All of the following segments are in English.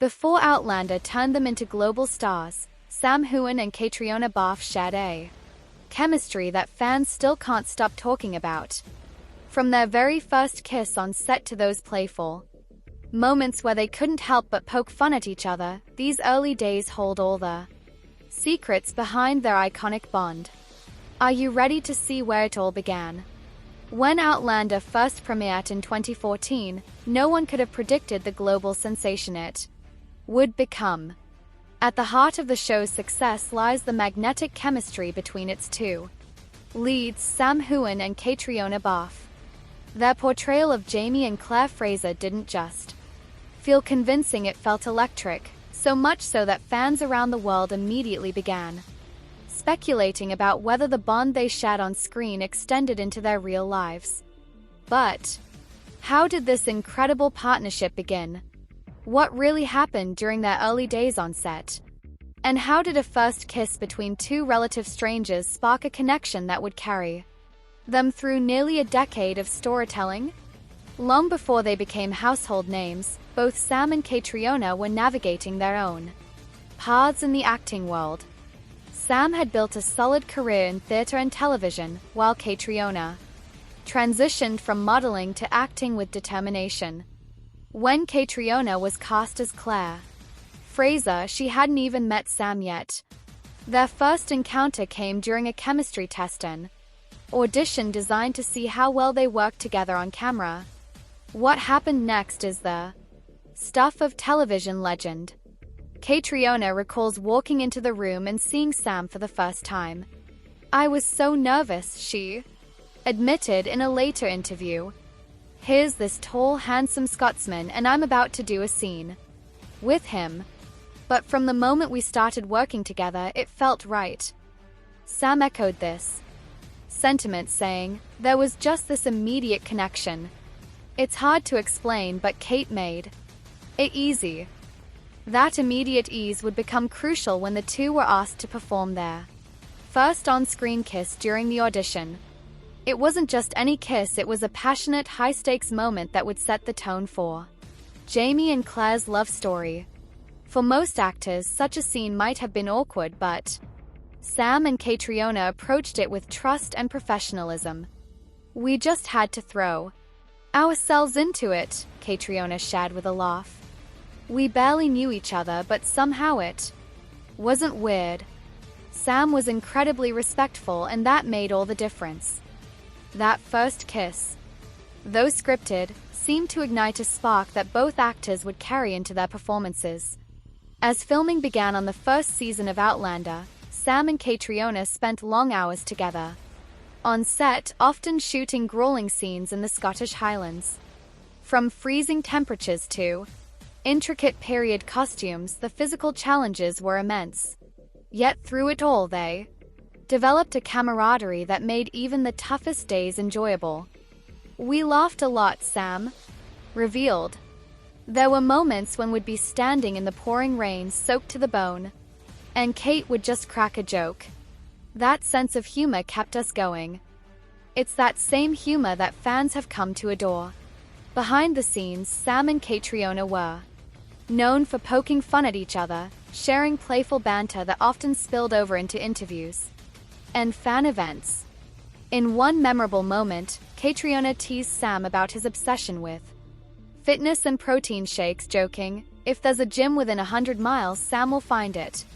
Before Outlander turned them into global stars, Sam Heughan and Catriona Balfe shared a chemistry that fans still can't stop talking about. From their very first kiss on set to those playful moments where they couldn't help but poke fun at each other, these early days hold all the secrets behind their iconic bond. Are you ready to see where it all began? When Outlander first premiered in 2014, no one could have predicted the global sensation it would become. At the heart of the show's success lies the magnetic chemistry between its two leads, Sam Heughan and Catriona Balfe. Their portrayal of Jamie and Claire Fraser didn't just feel convincing, it felt electric, so much so that fans around the world immediately began speculating about whether the bond they shared on screen extended into their real lives. But how did this incredible partnership begin? What really happened during their early days on set? And how did a first kiss between two relative strangers spark a connection that would carry them through nearly a decade of storytelling? Long before they became household names, both Sam and Catriona were navigating their own paths in the acting world. Sam had built a solid career in theater and television, while Catriona transitioned from modeling to acting with determination. When Catriona was cast as Claire Fraser, she hadn't even met Sam yet. Their first encounter came during a chemistry test, an audition designed to see how well they worked together on camera. What happened next is the stuff of television legend. Catriona recalls walking into the room and seeing Sam for the first time. "I was so nervous," she admitted in a later interview. "Here's this tall, handsome Scotsman, and I'm about to do a scene with him. But from the moment we started working together, it felt right." Sam echoed this sentiment, saying, "There was just this immediate connection. It's hard to explain, but Kate made it easy." That immediate ease would become crucial when the two were asked to perform their first on-screen kiss during the audition. It wasn't just any kiss, it was a passionate, high-stakes moment that would set the tone for Jamie and Claire's love story. For most actors, such a scene might have been awkward, but Sam and Catriona approached it with trust and professionalism. "We just had to throw ourselves into it," Catriona shared with a laugh. "We barely knew each other, but somehow it wasn't weird." Sam was incredibly respectful, and that made all the difference. That first kiss, though scripted, seemed to ignite a spark that both actors would carry into their performances. As filming began on the first season of Outlander, Sam and Catriona spent long hours together on set, often shooting grueling scenes in the Scottish Highlands. From freezing temperatures to intricate period costumes, the physical challenges were immense. Yet through it all, they developed a camaraderie that made even the toughest days enjoyable. "We laughed a lot," Sam revealed. "There were moments when we'd be standing in the pouring rain, soaked to the bone, and Kate would just crack a joke. That sense of humor kept us going. It's that same humor that fans have come to adore." Behind the scenes, Sam and Catriona were known for poking fun at each other, sharing playful banter that often spilled over into interviews and fan events. In one memorable moment, Catriona teased Sam about his obsession with fitness and protein shakes, joking, "If there's a gym within 100 miles, Sam will find it."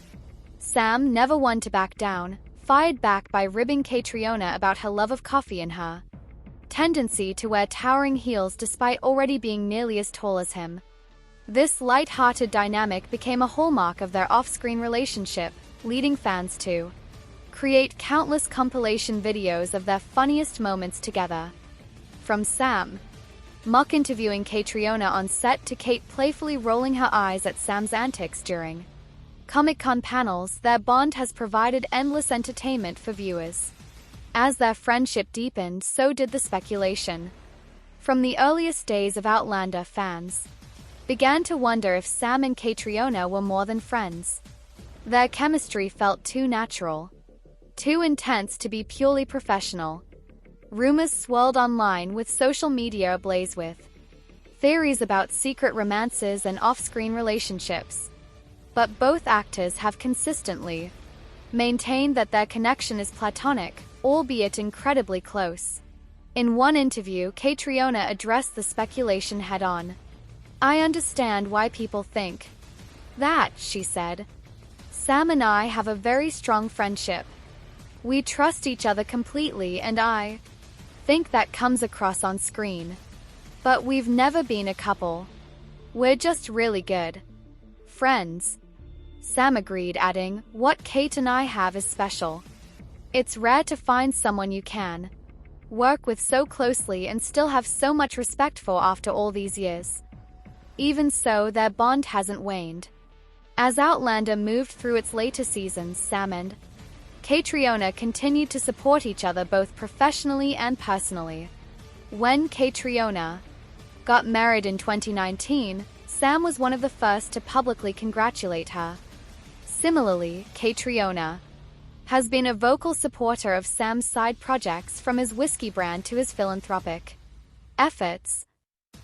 Sam, never one to back down, fired back by ribbing Catriona about her love of coffee and her tendency to wear towering heels despite already being nearly as tall as him. This light-hearted dynamic became a hallmark of their off-screen relationship, leading fans to create countless compilation videos of their funniest moments together. From Sam mock interviewing Catriona on set to Kate playfully rolling her eyes at Sam's antics during Comic-Con panels, their bond has provided endless entertainment for viewers. As their friendship deepened, so did the speculation. From the earliest days of Outlander, fans began to wonder if Sam and Catriona were more than friends. Their chemistry felt too natural, too intense to be purely professional. Rumors swirled online, with social media ablaze with theories about secret romances and off-screen relationships. But both actors have consistently maintained that their connection is platonic, albeit incredibly close. In one interview, Catriona addressed the speculation head-on. "I understand why people think that," she said. "Sam and I have a very strong friendship. We trust each other completely, and I think that comes across on screen. But we've never been a couple. We're just really good friends." Sam agreed, adding, "What Kate and I have is special. It's rare to find someone you can work with so closely and still have so much respect for after all these years." Even so, their bond hasn't waned. As Outlander moved through its later seasons, Sam and Catriona continued to support each other both professionally and personally. When Catriona got married in 2019, Sam was one of the first to publicly congratulate her. Similarly, Catriona has been a vocal supporter of Sam's side projects, from his whiskey brand to his philanthropic efforts.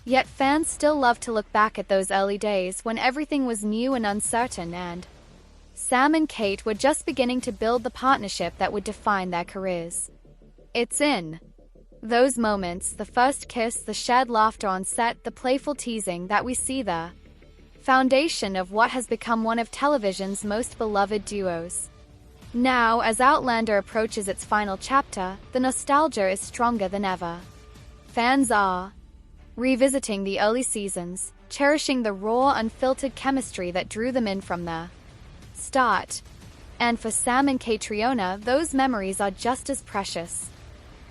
Yet fans still love to look back at those early days when everything was new and uncertain, and Sam and Kate were just beginning to build the partnership that would define their careers. It's in those moments, the first kiss, the shared laughter on set, the playful teasing, that we see the foundation of what has become one of television's most beloved duos. Now, as Outlander approaches its final chapter, the nostalgia is stronger than ever. Fans are revisiting the early seasons, cherishing the raw, unfiltered chemistry that drew them in from the start. And for Sam and Catriona, those memories are just as precious.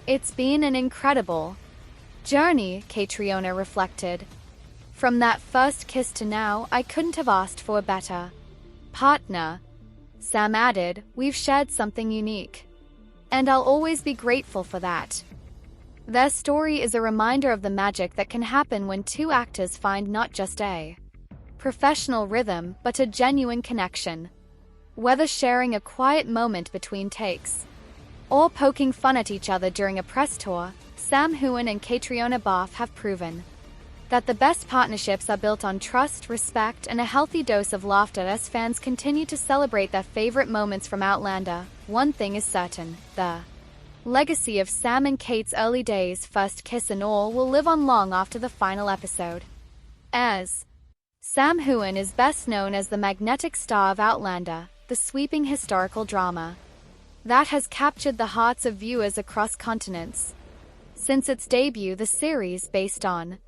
"It's been an incredible journey," Catriona reflected. "From that first kiss to now, I couldn't have asked for a better partner." Sam added, "We've shared something unique, and I'll always be grateful for that." Their story is a reminder of the magic that can happen when two actors find not just a professional rhythm, but a genuine connection. Whether sharing a quiet moment between takes or poking fun at each other during a press tour, Sam Heughan and Catriona Balfe have proven that the best partnerships are built on trust, respect, and a healthy dose of laughter. As fans continue to celebrate their favorite moments from Outlander, one thing is certain: the legacy of Sam and Kate's early days, first kiss and all, will live on long after the final episode. As Sam Heughan is best known as the magnetic star of Outlander, the sweeping historical drama that has captured the hearts of viewers across continents. Since its debut, the series, based on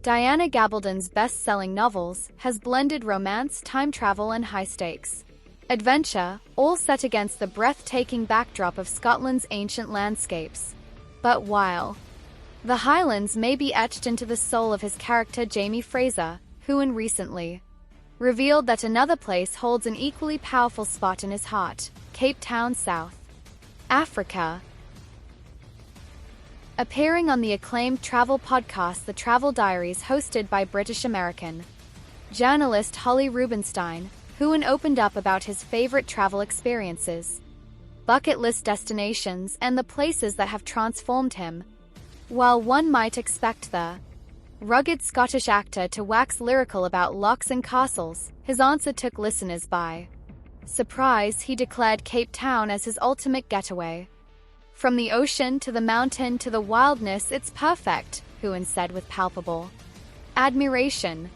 Diana Gabaldon's best-selling novels, has blended romance, time travel, and high-stakes adventure, all set against the breathtaking backdrop of Scotland's ancient landscapes. But while the Highlands may be etched into the soul of his character Jamie Fraser, Heughan recently revealed that another place holds an equally powerful spot in his heart: Cape Town, South Africa. Appearing on the acclaimed travel podcast The Travel Diaries, hosted by British-American journalist Holly Rubenstein, Heughan opened up about his favorite travel experiences, bucket list destinations, and the places that have transformed him. While one might expect the rugged Scottish actor to wax lyrical about lochs and castles, his answer took listeners by surprise. He declared Cape Town as his ultimate getaway. "From the ocean to the mountain to the wildness, it's perfect," Heughan said with palpable admiration.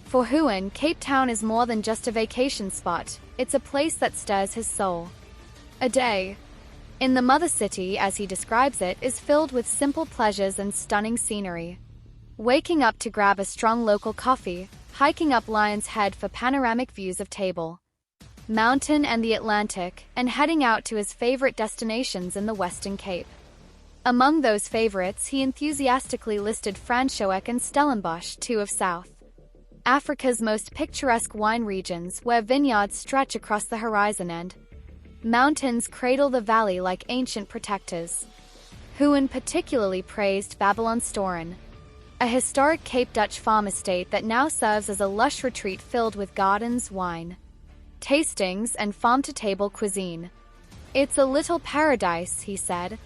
For Heughan, Cape Town is more than just a vacation spot. It's a place that stirs his soul. A day in the mother city, as he describes it, is filled with simple pleasures and stunning scenery. Waking up to grab a strong local coffee, hiking up Lion's Head for panoramic views of Table Mountain and the Atlantic, and heading out to his favorite destinations in the Western Cape. Among those favorites, he enthusiastically listed Franschhoek and Stellenbosch, two of South Africa's most picturesque wine regions, where vineyards stretch across the horizon and mountains cradle the valley like ancient protectors. Heughan particularly praised Babylonstoren, a historic Cape Dutch farm estate that now serves as a lush retreat filled with gardens, wine tastings, and farm-to-table cuisine. "It's a little paradise," he said.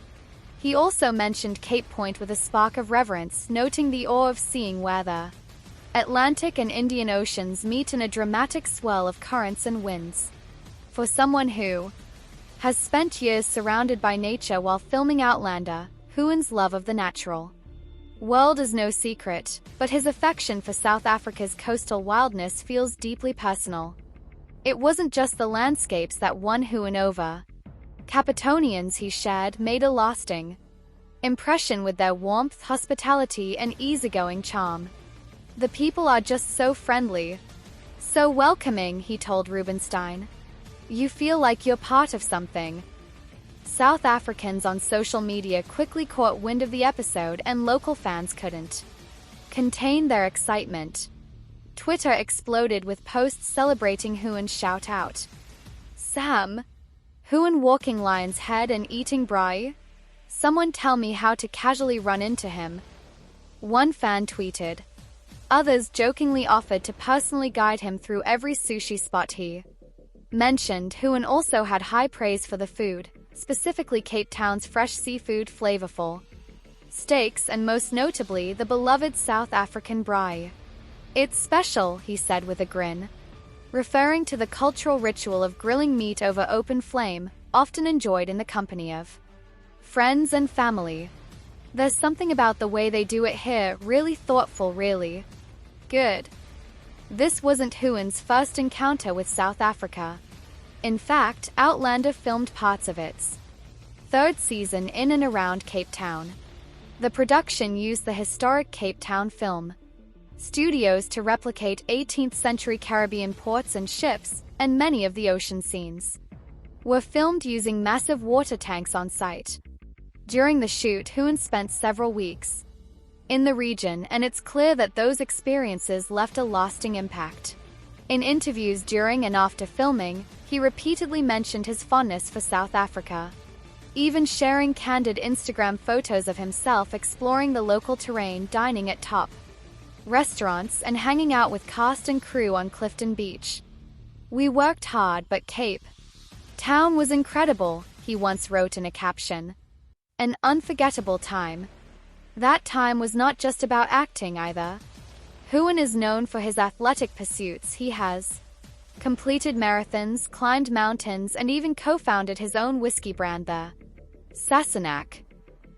He also mentioned Cape Point with a spark of reverence, noting the awe of seeing where the Atlantic and Indian Oceans meet in a dramatic swirl of currents and winds. For someone who has spent years surrounded by nature while filming Outlander, Hynes' love of the natural world is no secret, but his affection for South Africa's coastal wildness feels deeply personal. It wasn't just the landscapes that won Hynes over. Capetonians he shared made a lasting impression with their warmth, hospitality, and easygoing charm. The people are just so friendly, so welcoming, he told Rubenstein. You feel like you're part of something. South Africans on social media quickly caught wind of the episode, and local fans couldn't contain their excitement. Twitter exploded with posts celebrating Hynes' shout-out. Sam, Hynes walking lion's head and eating braai? Someone tell me how to casually run into him. One fan tweeted. Others jokingly offered to personally guide him through every sushi spot he mentioned. Hynes also had high praise for the food, specifically Cape Town's fresh seafood, flavorful steaks, and most notably the beloved South African braai. It's special, he said with a grin, referring to the cultural ritual of grilling meat over open flame, often enjoyed in the company of friends and family. There's something about the way they do it here, really thoughtful, really good. This wasn't Hynes' first encounter with South Africa. In fact, Outlander filmed parts of its third season in and around Cape Town. The production used the historic Cape Town film studios to replicate 18th-century Caribbean ports and ships, and many of the ocean scenes were filmed using massive water tanks on site. During the shoot, Hynes spent several weeks in the region, and it's clear that those experiences left a lasting impact. In interviews during and after filming, he repeatedly mentioned his fondness for South Africa, even sharing candid Instagram photos of himself exploring the local terrain, dining at top restaurants, and hanging out with cast and crew on Clifton Beach. We worked hard, but Cape Town was incredible, he once wrote in a caption. An unforgettable time. That time was not just about acting either. Hynes is known for his athletic pursuits. He has completed marathons, climbed mountains, and even co-founded his own whiskey brand, the Sassenach.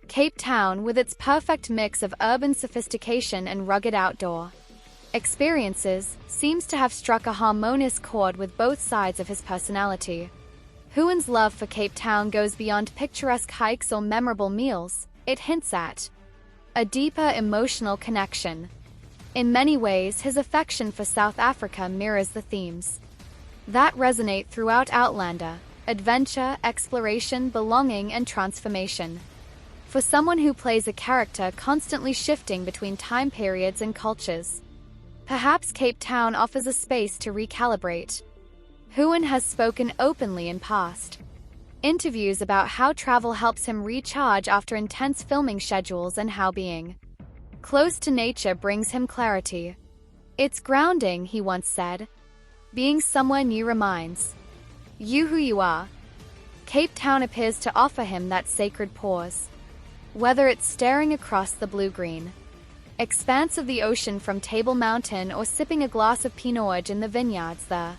Cape Town, with its perfect mix of urban sophistication and rugged outdoor experiences, seems to have struck a harmonious chord with both sides of his personality. Hynes' love for Cape Town goes beyond picturesque hikes or memorable meals. It hints at a deeper emotional connection. In many ways, his affection for South Africa mirrors the themes that resonate throughout Outlander: adventure, exploration, belonging, and transformation. For someone who plays a character constantly shifting between time periods and cultures, perhaps Cape Town offers a space to recalibrate. Hynes has spoken openly in past interviews about how travel helps him recharge after intense filming schedules and how being close to nature brings him clarity. It's grounding, he once said. Being somewhere new reminds you who you are. Cape Town appears to offer him that sacred pause. Whether it's staring across the blue-green expanse of the ocean from Table Mountain or sipping a glass of Pinot in the vineyards, the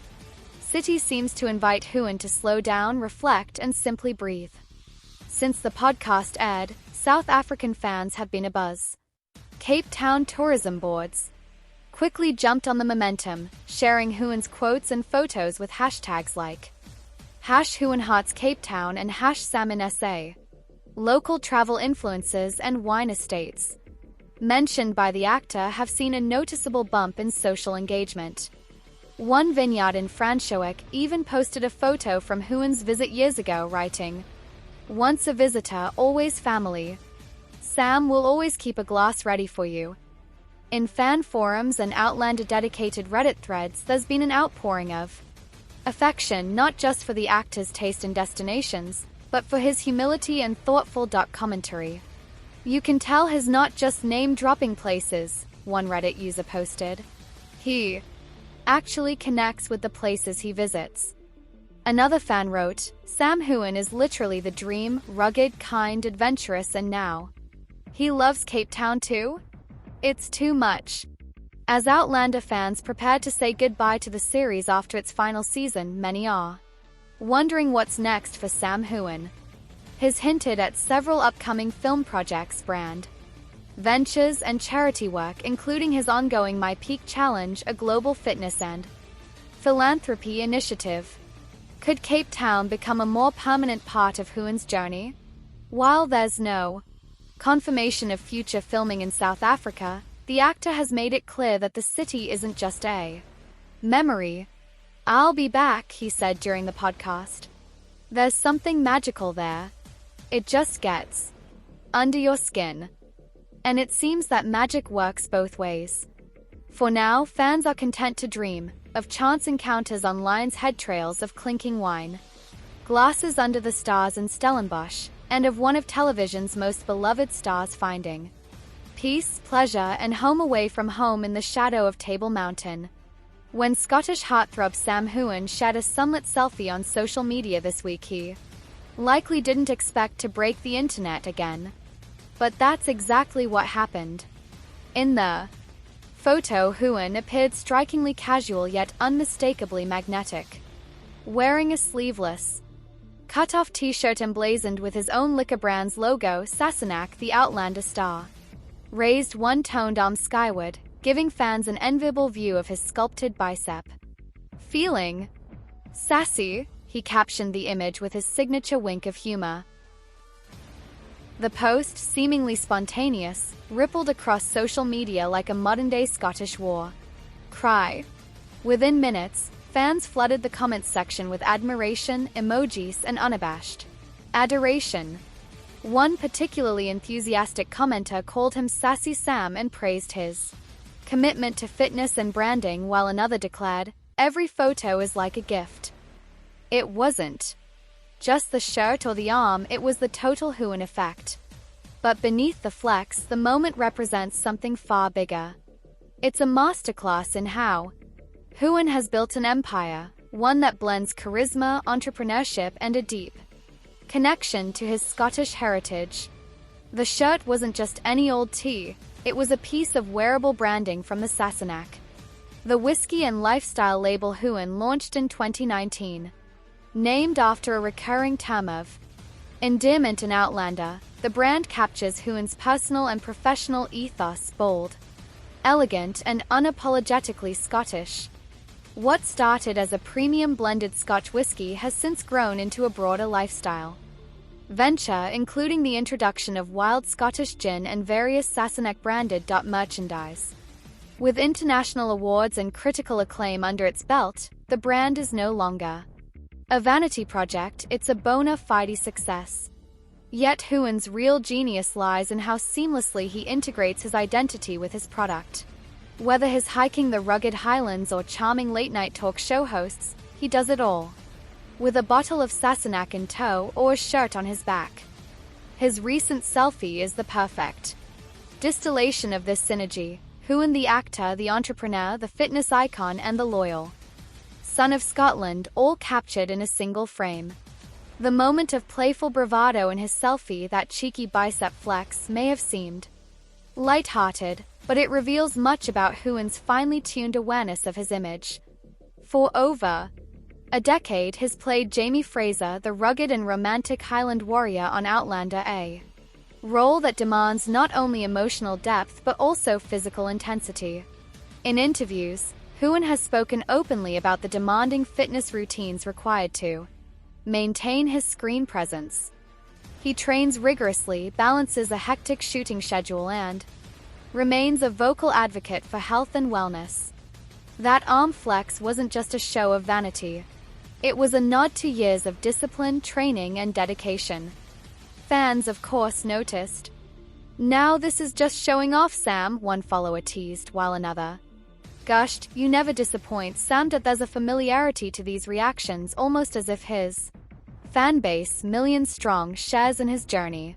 city seems to invite Hynes to slow down, reflect, and simply breathe. Since the podcast aired, South African fans have been abuzz. Cape Town tourism boards quickly jumped on the momentum, sharing Hynes' quotes and photos with hashtags like #HynesHeartsCape and #SalmonSA. Local travel influences and wine estates mentioned by the actor have seen a noticeable bump in social engagement. One vineyard in Franschhoek even posted a photo from Hynes' visit years ago, writing, "Once a visitor, always family. Sam will always keep a glass ready for you." In fan forums and Outlander-dedicated Reddit threads, there's been an outpouring of affection not just for the actor's taste in destinations, but for his humility and thoughtful commentary. "You can tell he's not just name-dropping places," one Reddit user posted. "He actually connects with the places he visits." Another fan wrote, Sam Heughan is literally the dream, rugged, kind, adventurous, and now he loves Cape Town too? It's too much. As Outlander fans prepare to say goodbye to the series after its final season, many are wondering what's next for Sam Heughan. He's hinted at several upcoming film projects, brand ventures, and charity work, including his ongoing My Peak Challenge, a global fitness and philanthropy initiative. Could Cape Town become a more permanent part of Heughan's journey? While there's no confirmation of future filming in South Africa, the actor has made it clear that the city isn't just a memory. I'll be back, he said during the podcast. There's something magical there. It just gets under your skin. And it seems that magic works both ways. For now, fans are content to dream of chance encounters on Lion's Head trails of clinking wine, glasses under the stars in Stellenbosch, and of one of television's most beloved stars finding peace, pleasure, and home away from home in the shadow of Table Mountain. When Scottish heartthrob Sam Heughan shared a sunlit selfie on social media this week, he likely didn't expect to break the internet again. But that's exactly what happened. In the photo, Heughan appeared strikingly casual yet unmistakably magnetic, wearing a sleeveless, cut-off t-shirt emblazoned with his own liquor brand's logo. Sassenach, the Outlander star, raised one-toned arm skyward, giving fans an enviable view of his sculpted bicep. Feeling sassy, he captioned the image with his signature wink of humor. The post, seemingly spontaneous, rippled across social media like a modern-day Scottish war cry. Within minutes, fans flooded the comments section with admiration, emojis, and unabashed adoration. One particularly enthusiastic commenter called him Sassy Sam and praised his commitment to fitness and branding, while another declared, "Every photo is like a gift." It wasn't just the shirt or the arm, it was the total Heughan effect. But beneath the flex, the moment represents something far bigger. It's a masterclass in how Heughan has built an empire, one that blends charisma, entrepreneurship, and a deep connection to his Scottish heritage. The shirt wasn't just any old tee, it was a piece of wearable branding from the Sassenach, the whiskey and lifestyle label Heughan launched in 2019. Named after a recurring term of endearment in Outlander, the brand captures Heughan's personal and professional ethos: bold, elegant, and unapologetically Scottish. What started as a premium blended Scotch whiskey has since grown into a broader lifestyle venture, including the introduction of wild Scottish gin and various Sassenach-branded merchandise. With international awards and critical acclaim under its belt, the brand is no longer a vanity project, it's a bona fide success. Yet Heughan's real genius lies in how seamlessly he integrates his identity with his product. Whether he's hiking the rugged highlands or charming late-night talk show hosts, he does it all. With a bottle of Sassenach in tow or a shirt on his back. His recent selfie is the perfect distillation of this synergy. Heughan, the actor, the entrepreneur, the fitness icon, and the loyal son of Scotland, all captured in a single frame. The moment of playful bravado in his selfie, that cheeky bicep flex, may have seemed light-hearted, but it reveals much about Heughan's finely tuned awareness of his image. For over a decade, he's played Jamie Fraser, the rugged and romantic Highland warrior on Outlander, a role that demands not only emotional depth but also physical intensity. In interviews, Heughan has spoken openly about the demanding fitness routines required to maintain his screen presence. He trains rigorously, balances a hectic shooting schedule, and remains a vocal advocate for health and wellness. That arm flex wasn't just a show of vanity. It was a nod to years of discipline, training, and dedication. Fans, of course, noticed. "Now this is just showing off, Sam," one follower teased, while another gushed, "You never disappoint, Sam." There's a familiarity to these reactions, almost as if his fan base, millions strong, shares in his journey.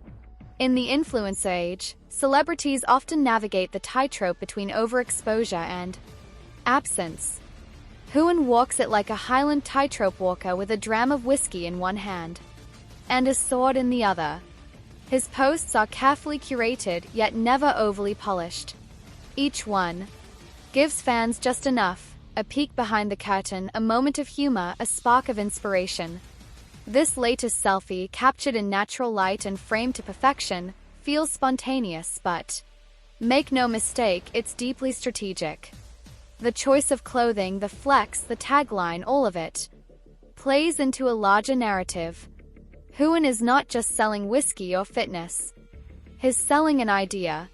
In the influencer age, celebrities often navigate the tightrope between overexposure and absence. Hynes walks it like a Highland tightrope walker with a dram of whiskey in one hand and a sword in the other. His posts are carefully curated, yet never overly polished. Each one gives fans just enough, a peek behind the curtain, a moment of humor, a spark of inspiration. This latest selfie, captured in natural light and framed to perfection, feels spontaneous, but make no mistake, it's deeply strategic. The choice of clothing, the flex, the tagline, all of it plays into a larger narrative. Hynes is not just selling whiskey or fitness. He's selling an idea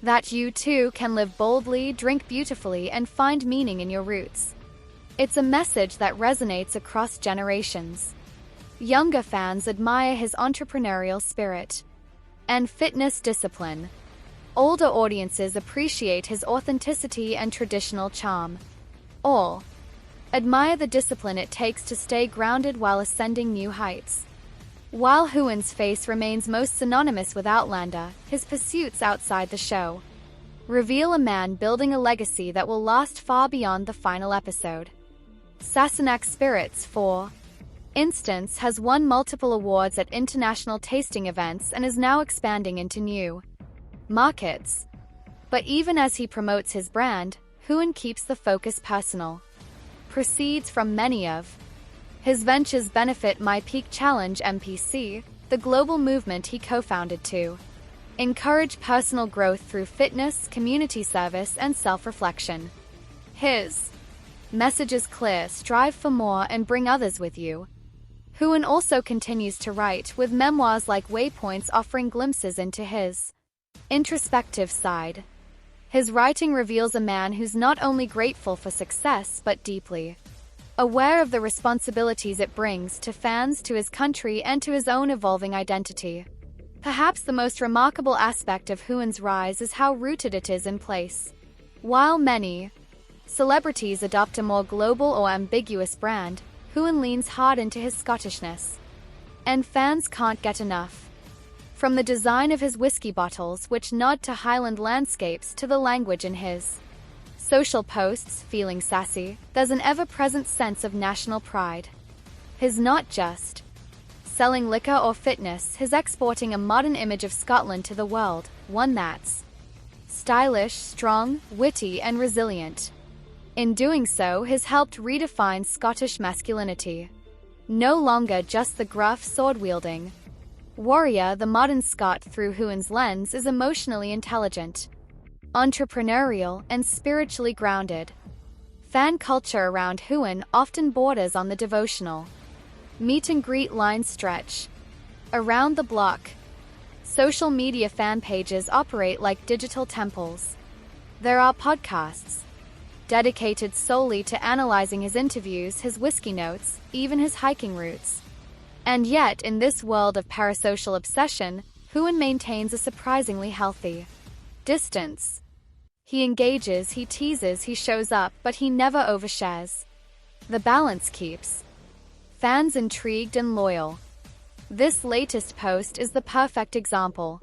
that you too can live boldly, drink beautifully, and find meaning in your roots. It's a message that resonates across generations. Younger fans admire his entrepreneurial spirit and fitness discipline. Older audiences appreciate his authenticity and traditional charm. All admire the discipline it takes to stay grounded while ascending new heights. While Hynes' face remains most synonymous with Outlander, his pursuits outside the show reveal a man building a legacy that will last far beyond the final episode. Sassenach Spirits, for instance, has won multiple awards at international tasting events and is now expanding into new markets. But even as he promotes his brand, Hynes keeps the focus personal. Proceeds from many of his ventures benefit My Peak Challenge MPC, the global movement he co-founded to encourage personal growth through fitness, community service, and self-reflection. His message is clear: strive for more and bring others with you. Hynes also continues to write, with memoirs like Waypoints offering glimpses into his introspective side. His writing reveals a man who's not only grateful for success, but deeply aware of the responsibilities it brings to fans, to his country, and to his own evolving identity. Perhaps the most remarkable aspect of Hynes' rise is how rooted it is in place. While many celebrities adopt a more global or ambiguous brand, Hynes leans hard into his Scottishness, and fans can't get enough. From the design of his whiskey bottles, which nod to Highland landscapes, to the language in his social posts, feeling sassy, there's an ever-present sense of national pride. He's not just selling liquor or fitness, he's exporting a modern image of Scotland to the world, one that's stylish, strong, witty, and resilient. In doing so, he's helped redefine Scottish masculinity. No longer just the gruff, sword-wielding warrior, the modern Scot through Hynes' lens is emotionally intelligent, entrepreneurial, and spiritually grounded. Fan culture around Hynes often borders on the devotional. Meet and greet lines stretch around the block. Social media fan pages operate like digital temples. There are podcasts dedicated solely to analyzing his interviews, his whiskey notes, even his hiking routes. And yet, in this world of parasocial obsession, Hynes maintains a surprisingly healthy distance. He engages, he teases, he shows up, but he never overshares. The balance keeps fans intrigued and loyal. This latest post is the perfect example.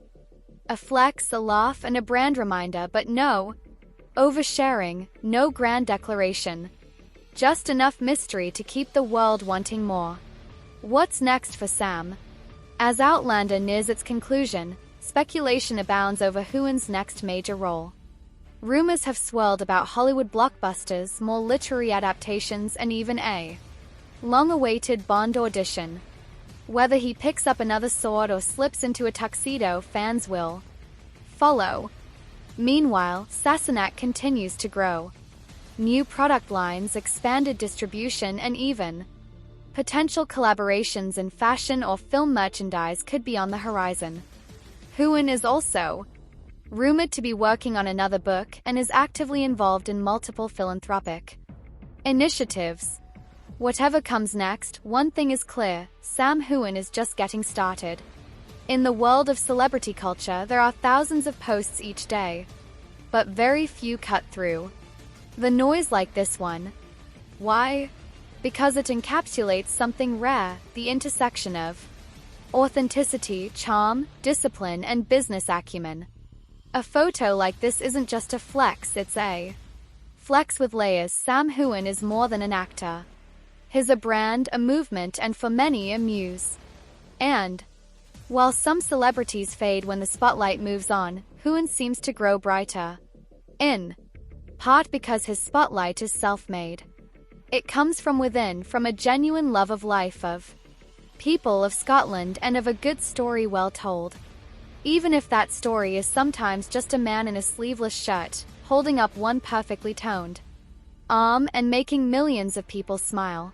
A flex, a laugh, and a brand reminder, but no oversharing, no grand declaration. Just enough mystery to keep the world wanting more. What's next for Sam? As Outlander nears its conclusion, speculation abounds over Hynes' next major role. Rumors have swirled about Hollywood blockbusters, more literary adaptations, and even a long-awaited Bond audition. Whether he picks up another sword or slips into a tuxedo, fans will follow. Meanwhile, Sassenach continues to grow. New product lines, expanded distribution, and even potential collaborations in fashion or film merchandise could be on the horizon. Hynes is also rumored to be working on another book and is actively involved in multiple philanthropic initiatives. Whatever comes next, one thing is clear: Sam Hynes is just getting started. In the world of celebrity culture, there are thousands of posts each day, but very few cut through the noise like this one. Why? Because it encapsulates something rare: the intersection of authenticity, charm, discipline, and business acumen. A photo like this isn't just a flex, it's a Flex with layers. Sam Hynes is more than an actor. He's a brand, a movement, and for many, a muse. And while some celebrities fade when the spotlight moves on, Hynes seems to grow brighter. In part because his spotlight is self-made. It comes from within, from a genuine love of life, of people, of Scotland, and of a good story well told. Even if that story is sometimes just a man in a sleeveless shirt, holding up one perfectly toned arm and making millions of people smile.